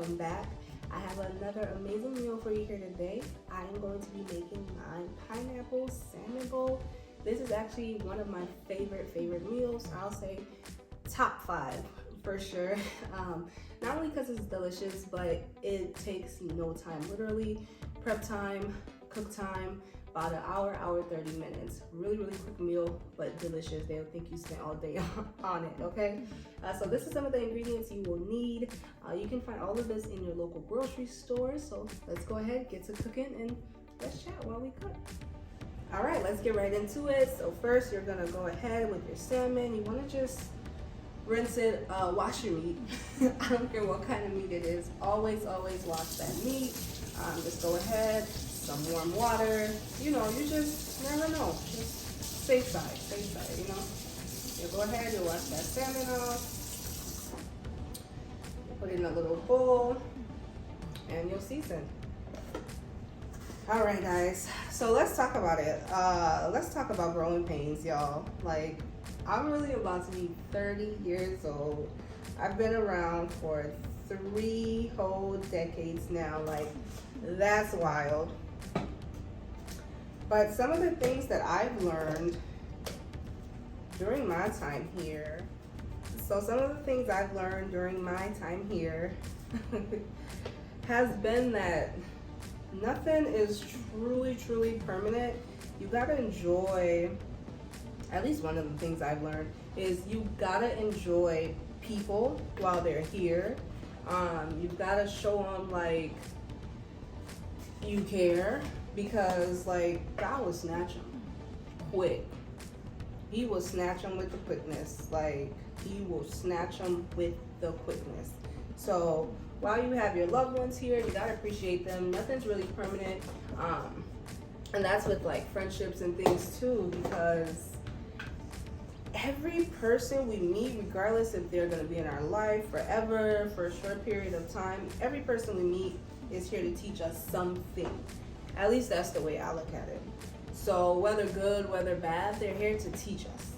welcome back. I have another amazing meal for you here today. I am going to be making my pineapple salmon bowl. This is actually one of my favorite meals. I'll say top 5 for sure. Not only because it's delicious, but it takes no time. Literally prep time, cook time, about an hour 30 minutes. Really quick meal, but delicious. They'll think you spent all day on it, okay? So this is some of the ingredients you will need. You can find all of this in your local grocery store. So let's go ahead, get to cooking, and let's chat while we cook. All right, let's get right into it. So first, you're gonna go ahead with your salmon. You wanna just rinse it, wash your meat. I don't care what kind of meat it is. Always wash that meat. Just go ahead, some warm water. You know, you just never know. Just safe side, you know. You go ahead, you wash that salmon off. Put it in a little bowl, and you'll season. All right, guys. So let's talk about it. Let's talk about growing pains, y'all. Like, I'm really about to be 30 years old. I've been around for 3 whole decades now. Like, that's wild. But some of the things that I've learned during my time here, has been that nothing is truly permanent. You gotta enjoy, at least one of the things I've learned is you gotta enjoy people while they're here. You've gotta show them like you care, because like God will snatch them quick. He will snatch them with the quickness. Like, he will snatch them with the quickness. So while you have your loved ones here, you gotta appreciate them. Nothing's really permanent. And that's with like friendships and things too, because every person we meet, regardless if they're gonna be in our life forever, for a short period of time, every person we meet is here to teach us something. At least that's the way I look at it. So whether good, whether bad, they're here to teach us.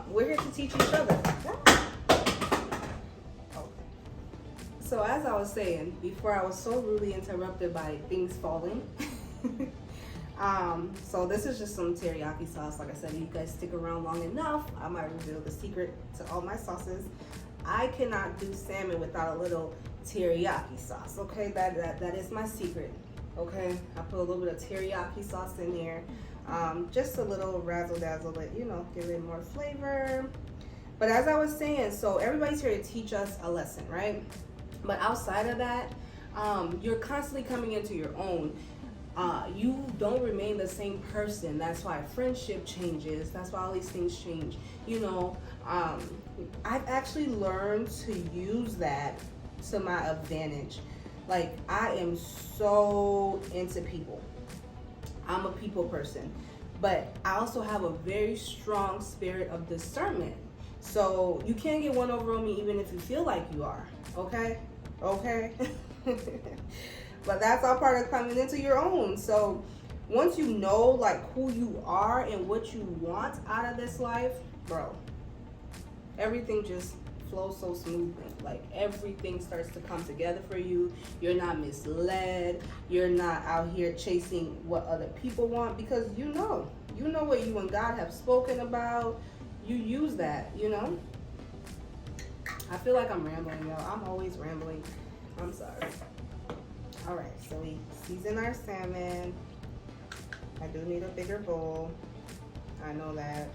We're here to teach each other. Okay. So as I was saying, before I was so rudely interrupted by things falling. So this is just some teriyaki sauce. Like I said, if you guys stick around long enough, I might reveal the secret to all my sauces. I cannot do salmon without a little teriyaki sauce. Okay, that is my secret. Okay, I put a little bit of teriyaki sauce in there. Just a little razzle dazzle, but you know, give it more flavor. But as I was saying, so everybody's here to teach us a lesson, right? But outside of that, you're constantly coming into your own. You don't remain the same person. That's why friendship changes. That's why all these things change. You know, I've actually learned to use that to my advantage. Like, I am so into people. I'm a people person, but I also have a very strong spirit of discernment. So you can't get one over on me even if you feel like you are, okay? But that's all part of coming into your own. So once you know like who you are and what you want out of this life, bro, everything just flows so smoothly. Like, everything starts to come together for you. You're not misled. You're not out here chasing what other people want, because you know what you and God have spoken about. You use that, you know. I feel like I'm rambling, y'all. I'm always rambling. I'm sorry. All right, so we season our salmon. I do need a bigger bowl. I know that.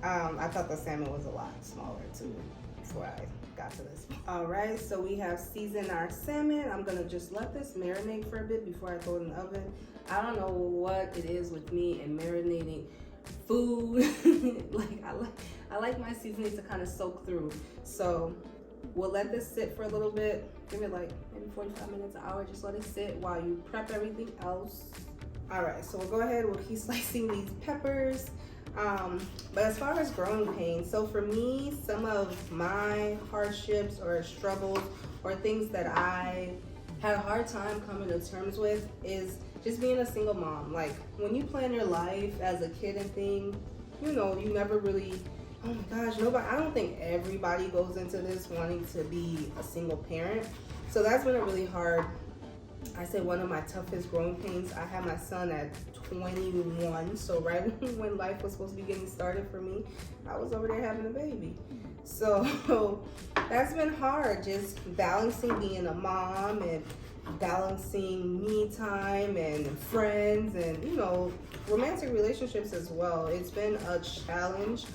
I thought the salmon was a lot smaller too before I got to this. All right, so we have seasoned our salmon. I'm gonna just let this marinate for a bit before I throw it in the oven. I don't know what it is with me and marinating food. I like my seasoning to kind of soak through. So we'll let this sit for a little bit. Give it like maybe 45 minutes, an hour. Just let it sit while you prep everything else. All right, so we'll go ahead. We'll keep slicing these peppers. But as far as growing pains, so for me, some of my hardships or struggles or things that I had a hard time coming to terms with is just being a single mom. Like, when you plan your life as a kid and thing, you know, you never really, oh my gosh, nobody, I don't think everybody goes into this wanting to be a single parent. So that's been a really hard, I say one of my toughest growing pains. I had my son at 21, so right when life was supposed to be getting started for me, I was over there having a baby. So that's been hard, just balancing being a mom and balancing me time and friends and, you know, romantic relationships as well. It's been a challenge,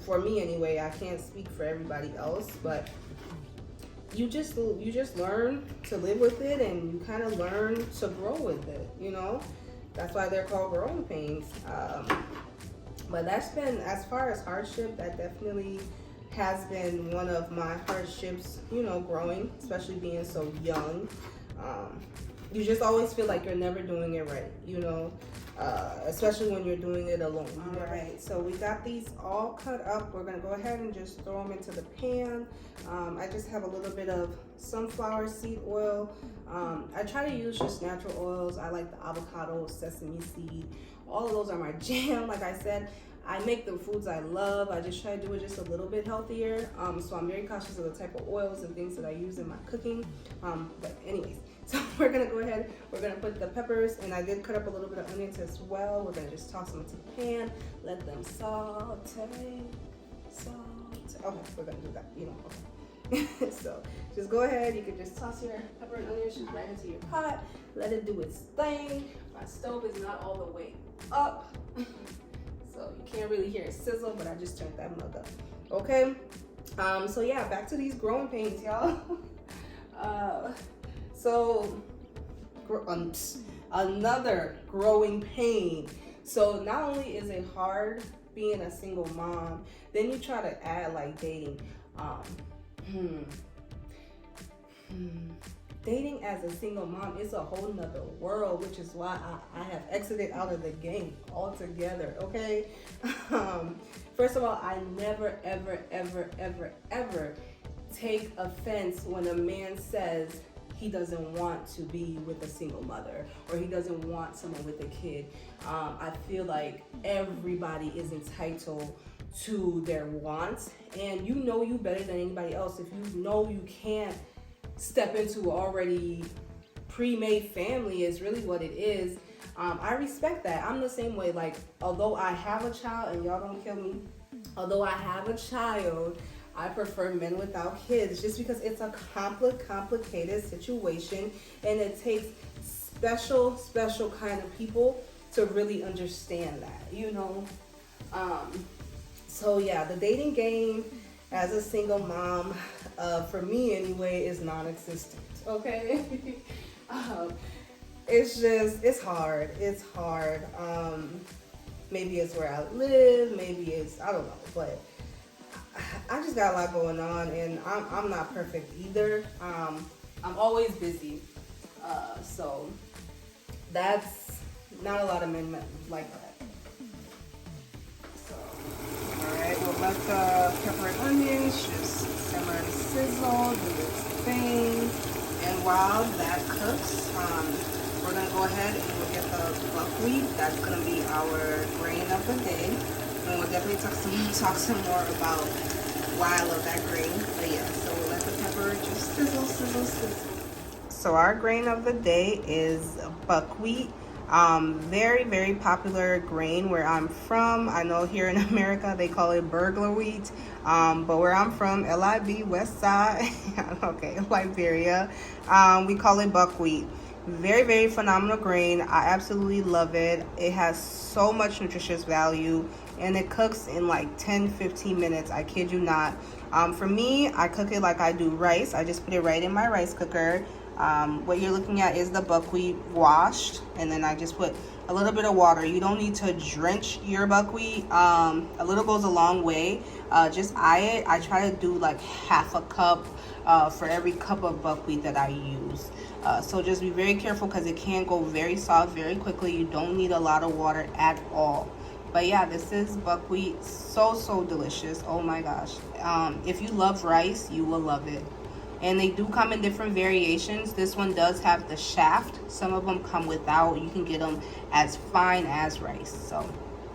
for me anyway. I can't speak for everybody else, but you just learn to live with it, and you kind of learn to grow with it, you know. That's why they're called growing pains. But that's been, as far as hardship, that definitely has been one of my hardships, you know, growing, especially being so young. You just always feel like you're never doing it right, you know, especially when you're doing it alone. All right, so we got these all cut up. We're gonna go ahead and just throw them into the pan. I just have a little bit of sunflower seed oil. I try to use just natural oils. I like the avocado, sesame seed. All of those are my jam. Like I said, I make the foods I love. I just try to do it just a little bit healthier. So I'm very cautious of the type of oils and things that I use in my cooking. But anyways, so we're gonna go ahead. We're gonna put the peppers, and I did cut up a little bit of onions as well. We're gonna just toss them into the pan, let them saute. Okay, we're gonna do that, you know, okay. So just go ahead. You can just toss your pepper and onions just right into your pot. Let it do its thing. My stove is not all the way up, so you can't really hear it sizzle, but I just turned that mug up. Okay, so yeah, back to these growing pains, y'all. So another growing pain. So not only is it hard being a single mom, then you try to add like dating. Dating as a single mom is a whole nother world, which is why I have exited out of the game altogether, okay? First of all, I never, ever take offense when a man says he doesn't want to be with a single mother, or he doesn't want someone with a kid. I feel like everybody is entitled to their wants, and you know you better than anybody else. If you know you can't step into already pre-made family, is really what it is. I respect that. I'm the same way. Like, although I have a child, and y'all don't kill me, although I have a child, I prefer men without kids, just because it's a complicated situation, and it takes special kind of people to really understand that, you know. So yeah, the dating game as a single mom, for me anyway, is non-existent, okay? It's hard. Maybe it's where I live, maybe it's, I don't know, but I just got a lot going on, and I'm not perfect either. I'm always busy, so that's not a lot of men like that. So, all right, we'll let the pepper and onions just simmer and sizzle, do its thing, and while that cooks, we're gonna go ahead and we'll get the buckwheat. That's gonna be our grain of the day. And we'll definitely talk some more about why I love that grain. But yeah, so we'll let the pepper just sizzle. So our grain of the day is buckwheat. Very popular grain where I'm from. I know here in America they call it burglar wheat. But where I'm from, LIB, West Side, okay, Liberia, we call it buckwheat. Very phenomenal grain. I absolutely love it. It has so much nutritious value, and it cooks in like 10-15 minutes. I kid you not. For me, I cook it like I do rice. I just put it right in my rice cooker. What you're looking at is the buckwheat washed, and then I just put a little bit of water. You don't need to drench your buckwheat. A little goes a long way. Just eye it. I try to do like half a cup for every cup of buckwheat that I use. So just be very careful, because it can go very soft very quickly. You don't need a lot of water at all. But yeah, this is buckwheat. So delicious. Oh my gosh. If you love rice, you will love it. And they do come in different variations. This one does have the shaft. Some of them come without. You can get them as fine as rice. So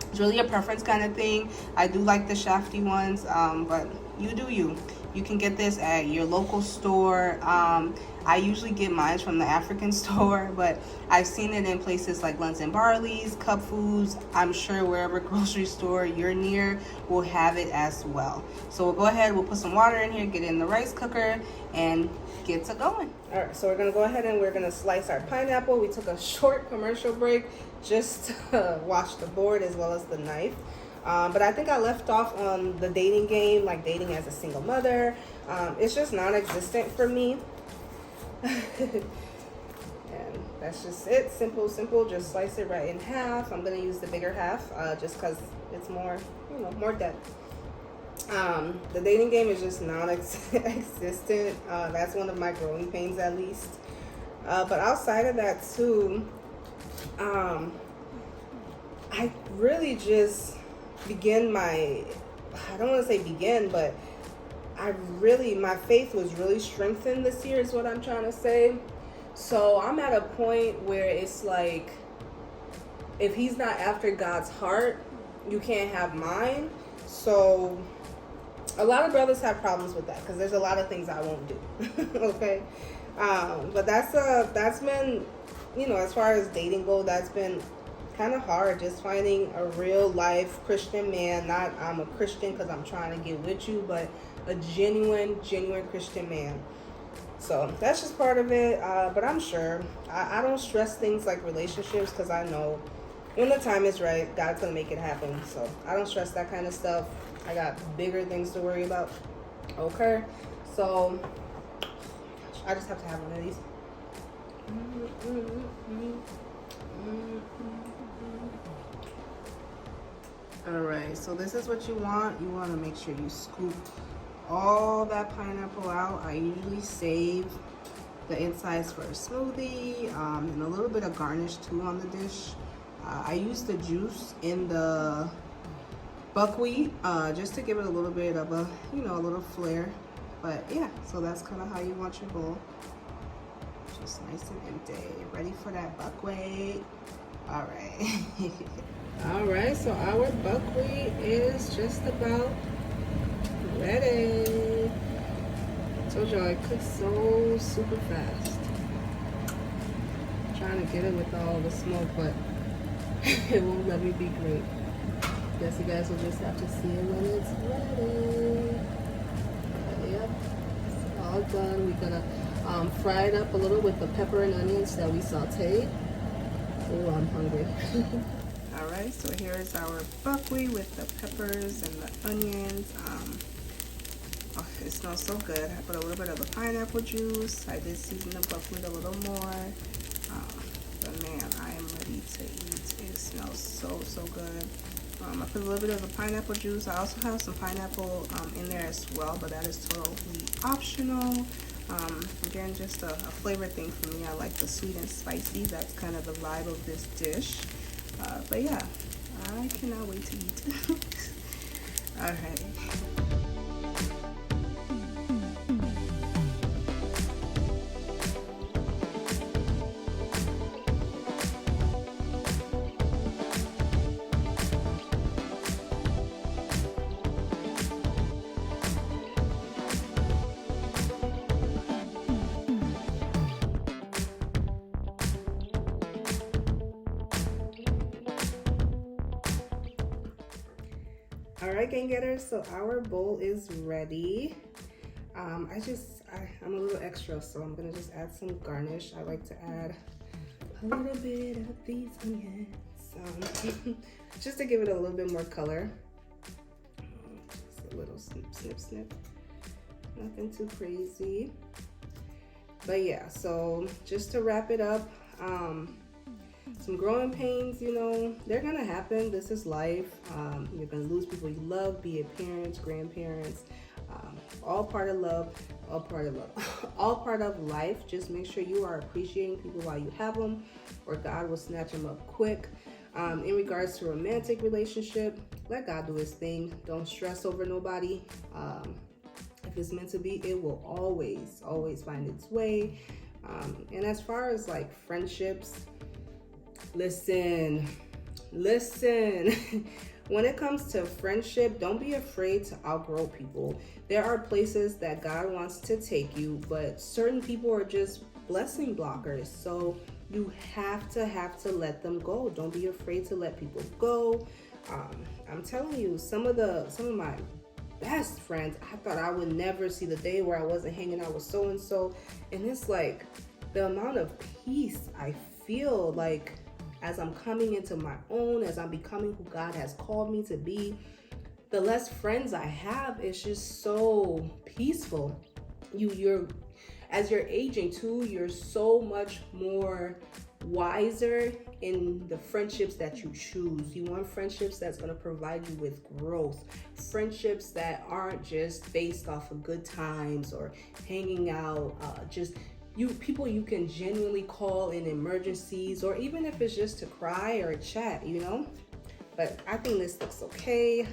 it's really a preference kind of thing. I do like the shafty ones, but you do you. You can get this at your local store. I usually get mine from the African store, but I've seen it in places like Lunds and Barley's, Cup Foods. I'm sure wherever grocery store you're near will have it as well. So we'll go ahead, we'll put some water in here, get it in the rice cooker, and get to going. All right, so we're gonna go ahead and we're gonna slice our pineapple. We took a short commercial break just to wash the board as well as the knife. But I think I left off on the dating game, like dating as a single mother. It's just non-existent for me. And that's just it. Simple. Just slice it right in half. I'm gonna use the bigger half just because it's more, more depth. The dating game is just non-existent. That's one of my growing pains, at least. But outside of that too, I really just begin I don't want to say begin, but my faith was really strengthened this year is what I'm trying to say. So I'm at a point where it's like, if he's not after God's heart, you can't have mine. So a lot of brothers have problems with that because there's a lot of things I won't do. Okay. But that's been, as far as dating goes, that's been kind of hard, just finding a real life Christian man. Not I'm a Christian because I'm trying to get with you, but a genuine Christian man. So that's just part of it. But I'm sure I don't stress things like relationships because I know when the time is right, God's gonna make it happen. So I don't stress that kind of stuff. I got bigger things to worry about. Okay, so I just have to have one of these. Alright, so this is what you want. You want to make sure you scoop all that pineapple out. I usually save the insides for a smoothie and a little bit of garnish too on the dish. I use the juice in the buckwheat just to give it a little bit of a, a little flair. But yeah, so that's kind of how you want your bowl. Just nice and empty. Ready for that buckwheat. Alright. Alright, so our buckwheat is just about ready. I told y'all it cooks so super fast. I'm trying to get it with all the smoke, but it won't let me be great. Guess you guys will just have to see it when it's ready. Yep, it's all done. We're gonna fry it up a little with the pepper and onions that we sauteed. Oh, I'm hungry. Alright, so here is our buckwheat with the peppers and the onions. Oh, it smells so good. I put a little bit of the pineapple juice. I did season the buckwheat a little more. But man, I am ready to eat. It smells so good. I put a little bit of the pineapple juice. I also have some pineapple in there as well, but that is totally optional. Again, just a flavor thing for me. I like the sweet and spicy. That's kind of the vibe of this dish. But yeah, I cannot wait to eat. All right. Alright, gang getters, so our bowl is ready. I'm a little extra, so I'm gonna just add some garnish. I like to add a little bit of these onions, just to give it a little bit more color. Just a little snip. Nothing too crazy. But yeah, so just to wrap it up, some growing pains, they're gonna happen. This is life. You're gonna lose people you love, be it parents, grandparents, all part of love, all part of life. Just make sure you are appreciating people while you have them, or God will snatch them up quick. In regards to romantic relationship, let God do his thing. Don't stress over nobody. If it's meant to be, it will always find its way. And as far as like friendships, listen. when it comes to friendship, don't be afraid to outgrow people. There are places that God wants to take you, but certain people are just blessing blockers. So you have to let them go. Don't be afraid to let people go. I'm telling you, some of my best friends, I thought I would never see the day where I wasn't hanging out with so and so, and it's like the amount of peace I feel like as I'm coming into my own, as I'm becoming who God has called me to be. The less friends I have, it's just so peaceful. You're as you're aging too, you're so much more wiser in the friendships that you choose. You want friendships that's going to provide you with growth, friendships that aren't just based off of good times or hanging out, just people you can genuinely call in emergencies, or even if it's just to cry or chat, you know. But I think this looks okay.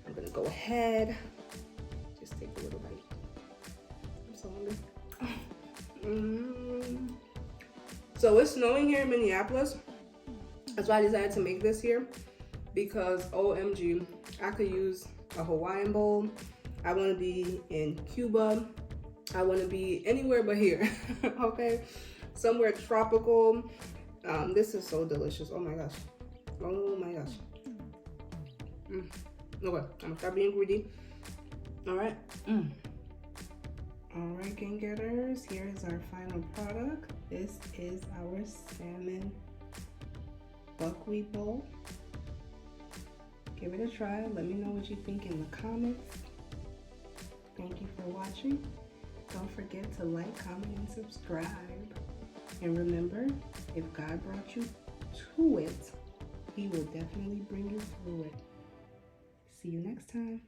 I'm gonna go ahead, just take a little bite. I'm so hungry. So it's snowing here in Minneapolis. That's why I decided to make this here, because OMG, I could use a Hawaiian bowl. I want to be in Cuba. I want to be anywhere but here. Okay, somewhere tropical. This is so delicious. Oh my gosh. Oh my gosh. Okay, I'm gonna start being greedy. All right. All right, gang getters, here is our final product. This is our salmon buckwheat bowl. Give it a try. Let me know what you think in the comments. Thank you for watching. Don't forget to like, comment, and subscribe. And remember, if God brought you to it, He will definitely bring you through it. See you next time.